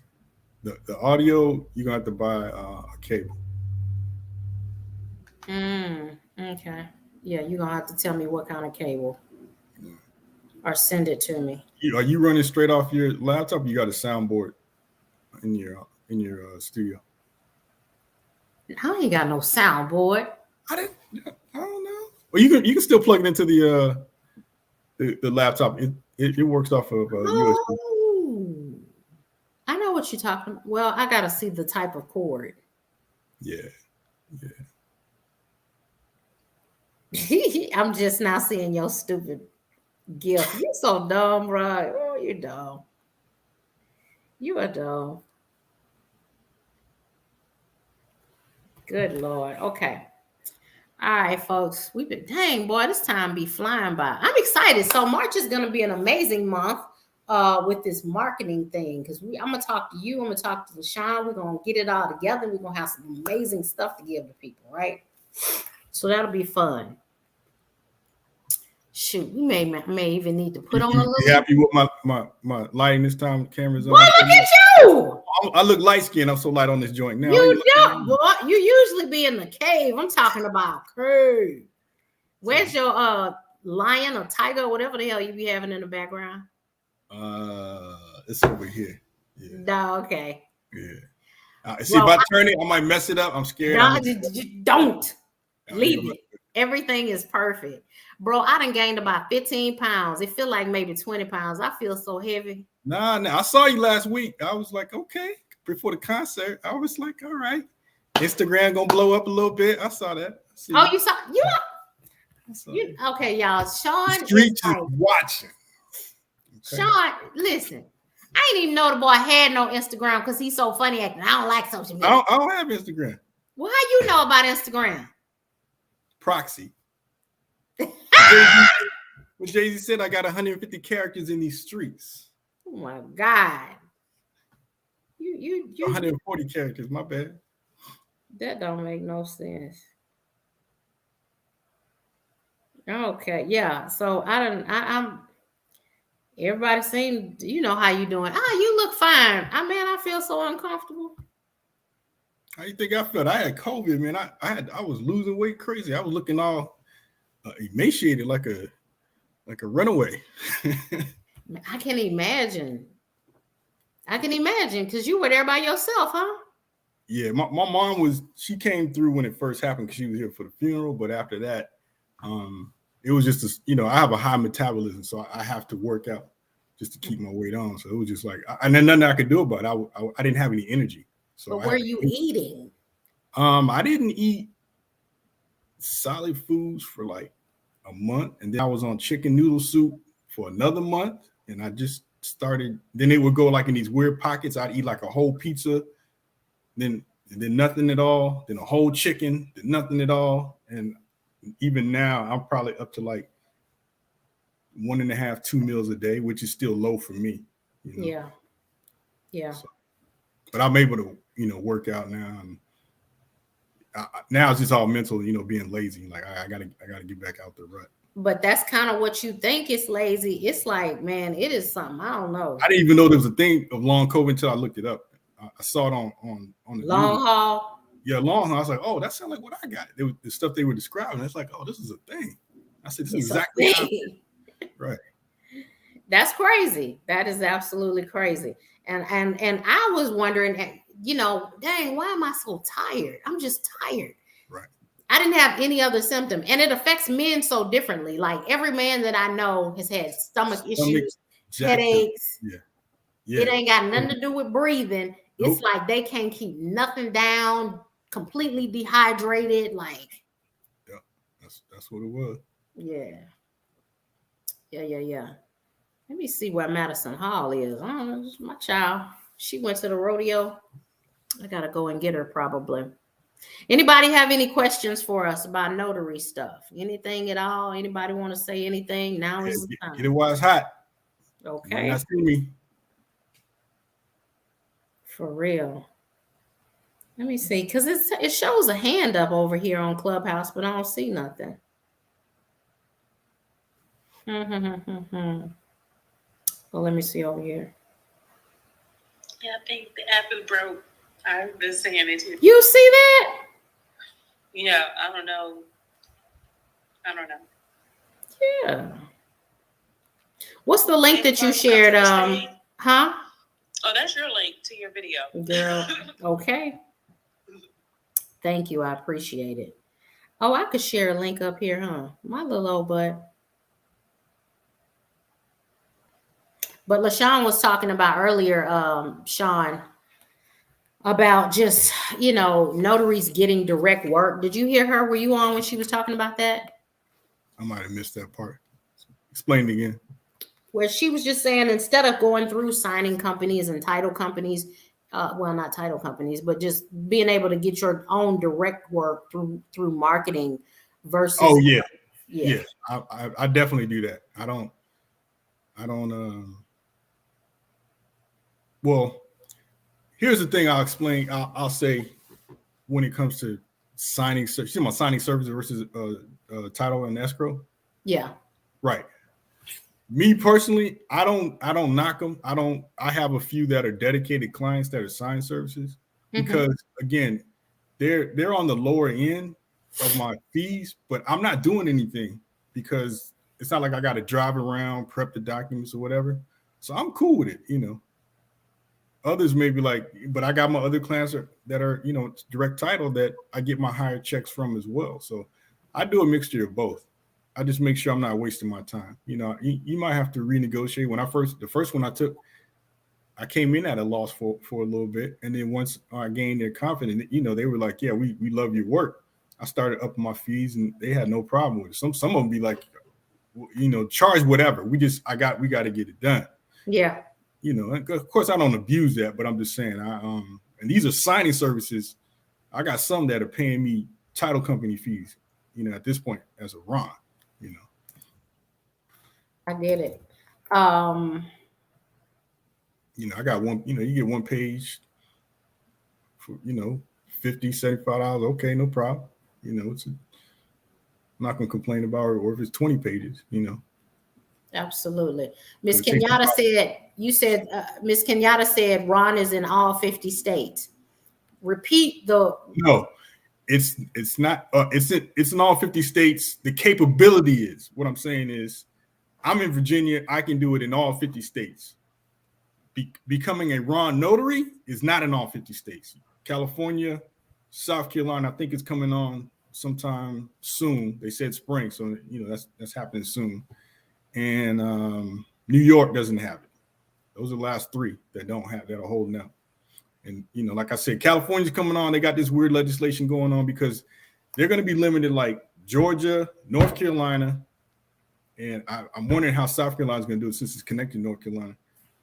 The audio, you're gonna have to buy a cable. Okay. Yeah, you're gonna have to tell me what kind of cable. Or send it to me. Are you running straight off your laptop? Or you got a soundboard in your studio? I ain't got no soundboard. I don't know. Well, you can still plug it into the laptop. It works off of USB. I know what you're talking about. Well, I gotta see the type of cord. Yeah. I'm just now seeing your stupid gift. You're so dumb, right? Oh, you're dumb. You are dumb. Good Lord. Okay. All right, folks. Dang, boy, this time be flying by. I'm excited. So March is going to be an amazing month with this marketing thing because I'm going to talk to you. I'm going to talk to LaShawn. We're going to get it all together. We're going to have some amazing stuff to give to people, right? So that'll be fun. Shoot, we may even need to put on a little. You happy with my lighting this time? Cameras on. Boy, look at you! I look light skinned. I'm so light on this joint now. You don't, boy. You usually be in the cave. I'm talking about cave. Where's your lion or tiger or whatever the hell you be having in the background? It's over here. Yeah. No, okay. Yeah. See, if I turn it, I might mess it up. I'm scared. No, don't. Leave it. Everything is perfect. Bro, I done gained about 15 pounds. It feel like maybe 20 pounds. I feel so heavy. Nah. I saw you last week. I was like, okay. Before the concert, I was like, all right. Instagram gonna blow up a little bit. I saw that. You saw you? Okay, y'all. Sean the street is watching. Okay. Sean, listen. I didn't even know the boy had no Instagram because he's so funny acting. I don't like social media. I don't have Instagram. Well, how you know about Instagram? Proxy. What Jay-Z said, I got 150 characters in these streets. Oh my God. You 140 characters, my bad. that don't make no sense. Okay, yeah. So I'm everybody seemed, you know how you doing. You look fine. I feel so uncomfortable. How you think I felt? I had COVID, man. I was losing weight crazy. I was looking all emaciated like a runaway. I can imagine. Because you were there by yourself, huh? Yeah, my mom she came through when it first happened because she was here for the funeral. But after that, it was just, I have a high metabolism, so I have to work out just to keep my weight on. So it was just like, and then nothing I could do about it. I didn't have any energy. So but were you eating? I didn't eat solid foods for like a month, and then I was on chicken noodle soup for another month, and I just started. Then it would go like in these weird pockets. I'd eat like a whole pizza, then nothing at all, then a whole chicken, then nothing at all, and even now I'm probably up to like 1.5, 2 meals a day, which is still low for me. Yeah. So, but I'm able to, work out now. And now it's just all mental, being lazy. Like I gotta get back out the rut. But that's kind of what you think is lazy. It's like, man, it is something. I don't know. I didn't even know there was a thing of long COVID until I looked it up. I saw it on the long news. haul. Yeah, long haul. I was like, oh, that sounds like what I got. The stuff they were describing. It's like, oh, this is a thing. I said, this is exactly how right. That's crazy. That is absolutely crazy. And I was wondering, dang, why am I so tired? I'm just tired. Right. I didn't have any other symptom. And it affects men so differently. Like every man that I know has had stomach issues, headaches. Yeah. It ain't got nothing to do with breathing. Nope. It's like they can't keep nothing down, completely dehydrated. Like, yeah, that's what it was. Yeah. Let me see where Madison Hall is. I don't know. My child. She went to the rodeo. I gotta go and get her probably. Anybody have any questions for us about notary stuff? Anything at all? Anybody want to say anything? Now is the time. Get it while it's hot. Okay. You might not see me. For real. Let me see, because it shows a hand up over here on Clubhouse, but I don't see nothing. Well, let me see over here. Yeah, I think the app is broke. I've been saying it too. You see that? Yeah, I don't know. Yeah. What's the link that you shared? Huh? Oh, that's your link to your video. Girl. Okay. Thank you. I appreciate it. Oh, I could share a link up here, huh? My little old butt. But LaShawn was talking about earlier, Sean, about just, notaries getting direct work. Did you hear her? Were you on when she was talking about that? I might have missed that part. Explain it again. Where she was just saying, instead of going through signing companies and title companies, well, not title companies, but just being able to get your own direct work through marketing versus. Oh yeah. I definitely do that. I don't. Well, here's the thing. I'll explain. I'll say when it comes to signing services versus title and escrow. Yeah. Right. Me personally, I don't knock them. I have a few that are dedicated clients that are sign services because again, they're on the lower end of my fees, but I'm not doing anything because it's not like I got to drive around, prep the documents or whatever. So I'm cool with it, Others may be like, but I got my other clients that are, direct title that I get my higher checks from as well. So I do a mixture of both. I just make sure I'm not wasting my time. You might have to renegotiate. The first one I took, I came in at a loss for a little bit. And then once I gained their confidence, they were like, yeah, we love your work. I started upping my fees and they had no problem with it. Some of them be like, charge whatever. We got to get it done. Yeah. Of course I don't abuse that, but I'm just saying, and these are signing services. I got some that are paying me title company fees, at this point as a Ron, I get it. I got one, you get one page for, $50, $75. Okay, no problem. I'm not going to complain about it, or if it's 20 pages, Absolutely. Miss It takes Kenyatta about- Miss Kenyatta said Ron is in all 50 states. Repeat the. No, it's not. It's in all 50 states. The capability is, what I'm saying is, I'm in Virginia. I can do it in all 50 states. Becoming a Ron notary is not in all 50 states. California, South Carolina, I think it's coming on sometime soon. They said spring, so that's happening soon. And New York doesn't have it. Those are the last three that are holding out. And like I said, California's coming on. They got this weird legislation going on because they're going to be limited, like Georgia, North Carolina, and I'm wondering how South Carolina's going to do it since it's connected to North Carolina.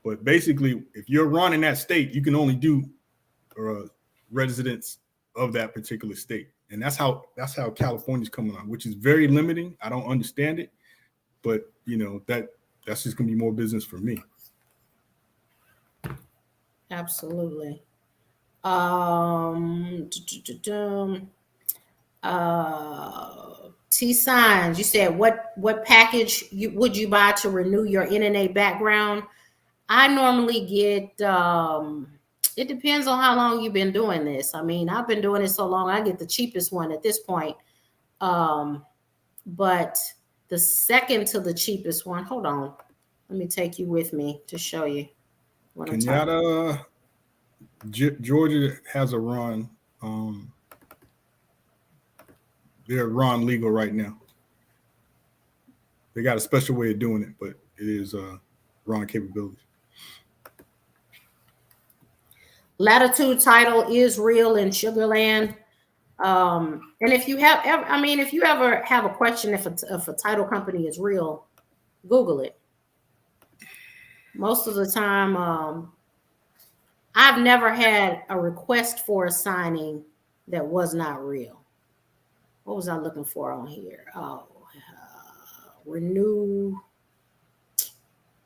But basically, if you're Ron in that state, you can only do residents of that particular state, and that's how California's coming on, which is very limiting. I don't understand it, but that's just going to be more business for me. Absolutely. T Signs, you said what package would you buy to renew your NNA background? I normally get it depends on how long you've been doing this. I mean, I've been doing it so long, I get the cheapest one at this point. But the second to the cheapest one, hold on. Let me take you with me to show you what I'm talking about. Georgia has a Ron. They're Ron legal right now. They got a special way of doing it, but it is Ron capabilities. Latitude title is real in Sugarland. And if you ever have a question if a title company is real, Google it. Most of the time, I've never had a request for a signing that was not real. What was I looking for on here? Renew.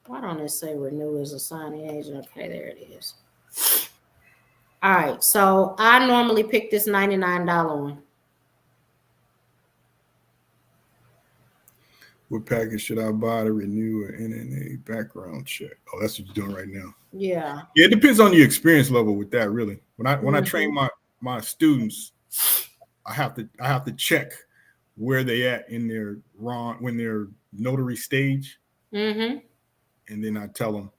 Why don't it say renew as a signing agent? Okay, there it is. All right, so I normally pick this $99 one. What package should I buy to renew an NNA background check? Oh, that's what you're doing right now. Yeah. Yeah, it depends on your experience level with that, really. When I train my students, I have to check where they at in their when they're notary stage. Mm-hmm. And then I tell them,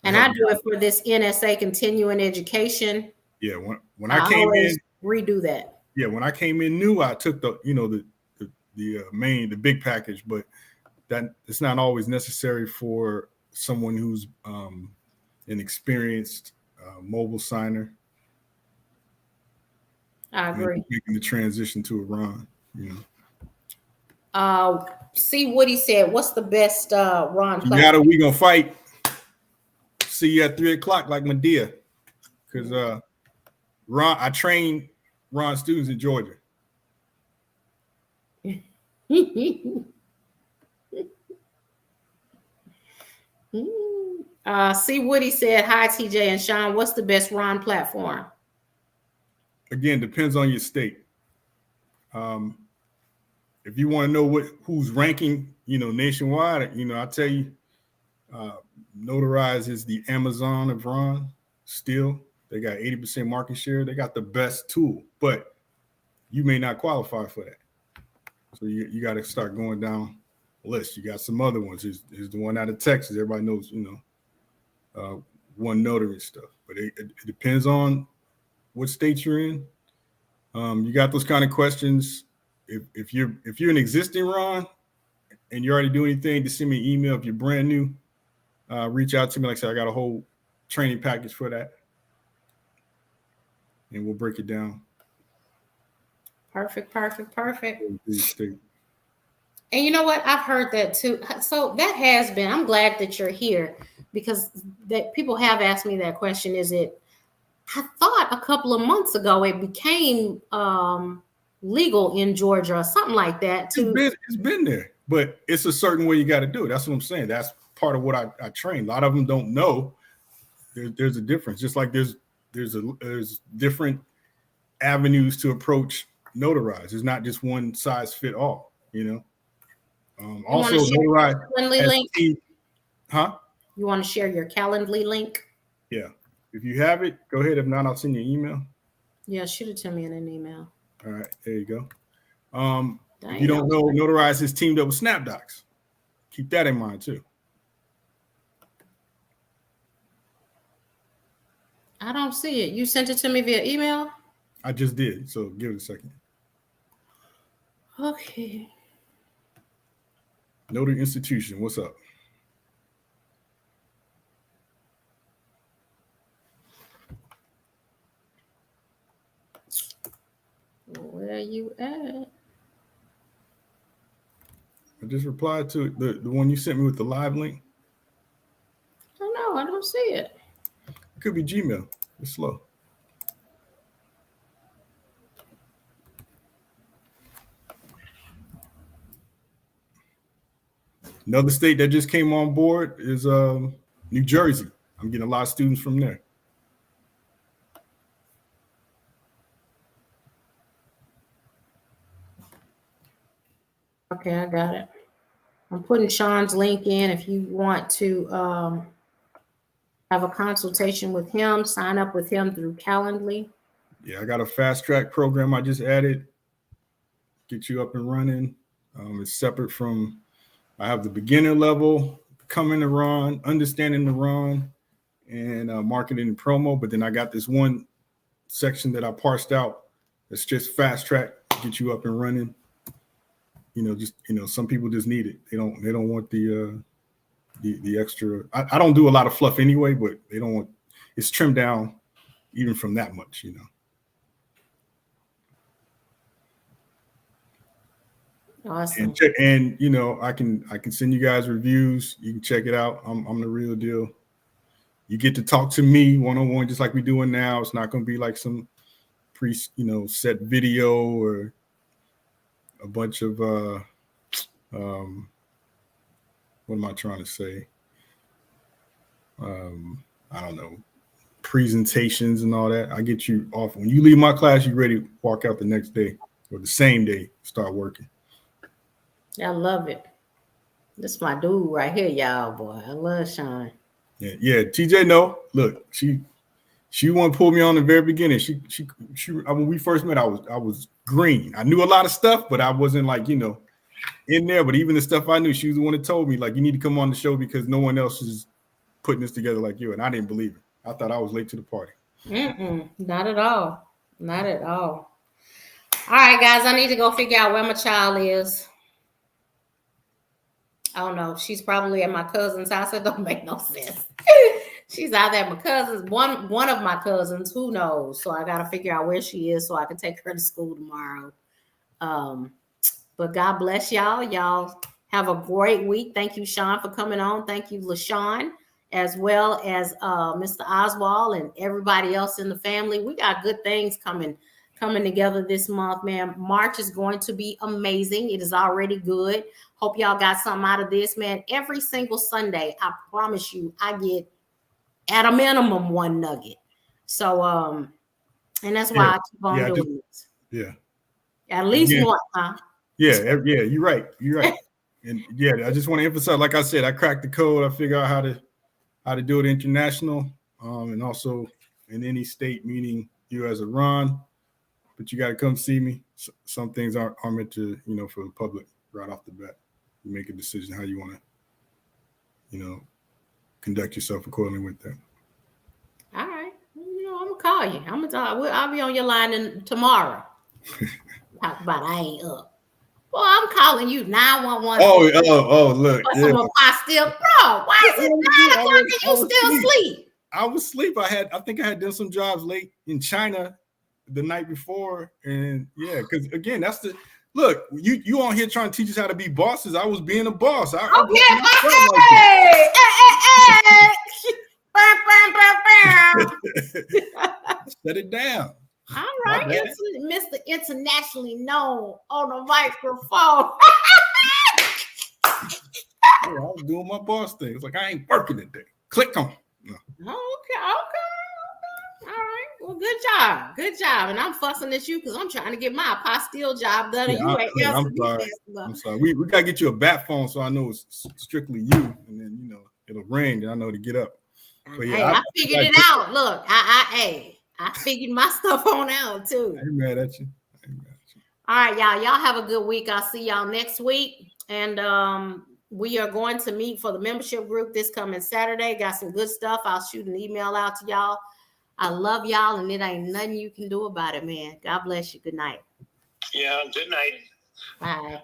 And I do it for this NSA continuing education. Yeah, when I came in, redo that. Yeah, when I came in new, I took the big package, but that it's not always necessary for someone who's an experienced mobile signer. I agree. Making the transition to a Ron, See what he said. What's the best Ron platform? Yeah, we gonna fight. See you at 3:00 like Medea, because Ron, I train Ron students in Georgia. See what he said. Hi, TJ and Sean. What's the best Ron platform? Again, depends on your state. If you want to know who's ranking, nationwide, I'll tell you, Notarize is the Amazon of Ron. Still, they got 80% market share. They got the best tool, but you may not qualify for that. So you got to start going down the list. You got some other ones. There's the one out of Texas. Everybody knows, One Notary stuff. But it depends on what state you're in. You got those kind of questions. If you're an existing Ron and you already do anything, just send me an email. If you're brand new, reach out to me. Like I said, I got a whole training package for that, and we'll break it down. Perfect. And you know what? I've heard that too. So that has been, I'm glad that you're here, because that people have asked me that question. I thought a couple of months ago it became legal in Georgia or something like that. It's been there, but it's a certain way you got to do it. That's what I'm saying. part of what I train. A lot of them don't know there's a difference. Just like there's different avenues to approach notarize. There's not just one size fit all, you know. Also, notarize link. Huh? You want to share your Calendly link? Yeah. If you have it, go ahead. If not, I'll send you an email. Yeah, shoot it to me in an email. All right, there you go. If you don't know, Notarize is teamed up with SnapDocs. Keep that in mind too. I don't see it. You sent it to me via email? I just did, so give it a second. Okay. Notary Institution, what's up? Where you at? I just replied to it, the one you sent me with the live link. Oh no, I don't see it. It could be Gmail. It's slow. Another state that just came on board is New Jersey. I'm getting a lot of students from there. Okay, I got it. I'm putting Sean's link in. If you want to have a consultation with him, sign up with him through Calendly. Yeah, I got a fast track program I just added. Get you up and running. It's separate from, I have the beginner level, coming to run, understanding the run, and marketing and promo. But then I got this one section that I parsed out. It's just fast track, get you up and running. Some people just need it. They don't want the extra. I don't do a lot of fluff anyway, but they don't want, it's trimmed down even from that much, you know. Awesome. And I can send you guys reviews. You can check it out. I'm the real deal. You get to talk to me one-on-one, just like we're doing now. It's not going to be like some set video or a bunch of what am I trying to say? I don't know, presentations and all that. I get you off. When you leave my class, you're ready to walk out the next day or the same day, start working. I love it. This is my dude right here, y'all, boy. I love Sean. Yeah. TJ, no, look, she wanted to pull me on the very beginning. She when we first met, I was green. I knew a lot of stuff, but I wasn't like, in there. But even the stuff I knew, she was the one that told me, like, you need to come on the show because no one else is putting this together like you. And I didn't believe it. I thought I was late to the party. Not at all. Not at all. All right, guys, I need to go figure out where my child is. I don't know. She's probably at my cousin's house. It don't make no sense. She's out there at my cousin's, one of my cousins, who knows? So I got to figure out where she is so I can take her to school tomorrow. But God bless y'all. Y'all have a great week. Thank you, Sean, for coming on. Thank you, LaShawn, as well as Mr. Oswald and everybody else in the family. We got good things coming together this month, man. March is going to be amazing. It is already good. Hope y'all got something out of this, man. Every single Sunday, I promise you, I get at a minimum one nugget. So, and that's why I keep on doing this. Yeah. At least one, huh? Yeah, you're right. And I just want to emphasize, like I said, I cracked the code. I figure out how to do it international, and also in any state, meaning you as a Ron. But you got to come see me. Some things aren't meant to, for the public right off the bat. You make a decision how you want to, conduct yourself accordingly with that. All right. I'm going to call you. I'll be on your line tomorrow. Talk about I ain't up. Well, I'm calling you 911. Oh, look. Some of my still, bro, why is it 9 o'clock and you still asleep? I was asleep. I think I had done some jobs late in China the night before, and because again, that's the look. You on here trying to teach us how to be bosses. I was being a boss. Hey. Shut it down. All right, Mr. Internationally known on the microphone. I was doing my boss thing. It's like I ain't working today. Click on. No. Okay. All right. Well, good job. And I'm fussing at you because I'm trying to get my apostille job done. And you ain't answering me fast enough. I'm sorry. We gotta get you a bat phone so I know it's strictly you, and then it'll ring and I know to get up. But Hey, I figured it out. Look, I figured my stuff on out too. I ain't mad at you. All right, y'all. Y'all have a good week. I'll see y'all next week. And we are going to meet for the membership group this coming Saturday. Got some good stuff. I'll shoot an email out to y'all. I love y'all, and it ain't nothing you can do about it, man. God bless you. Good night. Yeah, good night. Bye.